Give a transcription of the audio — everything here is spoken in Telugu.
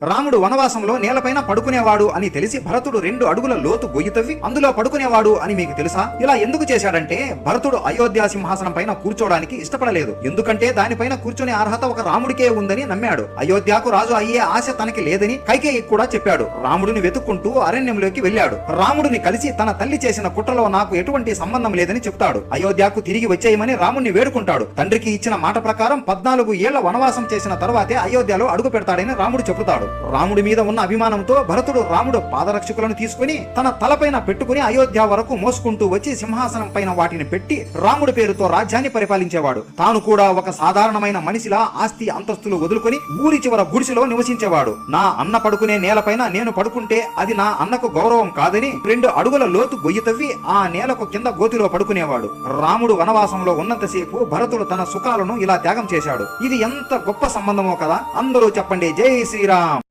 రాముడు వనవాసంలో నేలపైన పడుకునేవాడు అని తెలిసి భరతుడు 2 అడుగుల లోతు గొయ్యి తవ్వి అందులో పడుకునేవాడు అని మీకు తెలుసా? ఇలా ఎందుకు చేశాడంటే భరతుడు అయోధ్య సింహాసనం పైన కూర్చోడానికి ఇష్టపడలేదు. ఎందుకంటే దానిపైన కూర్చునే అర్హత ఒక రాముడికే ఉందని నమ్మాడు. అయోధ్యకు రాజు అయ్యే ఆశ తనకి లేదని కైకేయి కూడా చెప్పాడు. రాముడిని వెతుక్కుంటూ అరణ్యంలోకి వెళ్ళాడు. రాముడిని కలిసి తన తల్లి చేసిన కుట్రలో నాకు ఎటువంటి సంబంధం లేదని చెప్తాడు. అయోధ్యకు తిరిగి వచ్చేయమని రాముడిని వేడుకుంటాడు. తండ్రికి ఇచ్చిన మాట ప్రకారం 14 ఏళ్ల వనవాసం చేసిన తర్వాతే అయోధ్యలో అడుగు పెడతాడని రాముడు చెబుతాడు. రాముడి మీద ఉన్న అభిమానంతో భరతుడు రాముడు పాదరక్షకులను తీసుకుని తన తలపైన పెట్టుకుని అయోధ్య వరకు మోసుకుంటూ వచ్చి సింహాసనం పైన వాటిని పెట్టి రాముడి పేరుతో రాజ్యాన్ని పరిపాలించేవాడు. తాను కూడా ఒక సాధారణమైన మనిషిలా ఆస్తి అంతస్తులు వదులుకొని ఊరి చివర గుడిసెలో నివసించేవాడు. నా అన్న పడుకునే నేలపైన నేను పడుకుంటే అది నా అన్నకు గౌరవం కాదని 2 అడుగుల లోతు గొయ్యి తవ్వి ఆ నేలకు కింద గోతిలో పడుకునేవాడు. రాముడు వనవాసంలో ఉన్నంతసేపు భరతుడు తన సుఖాలను ఇలా త్యాగం చేశాడు. ఇది ఎంత గొప్ప సంబంధమో కదా. అందరూ చెప్పండి, జై శ్రీరామ్.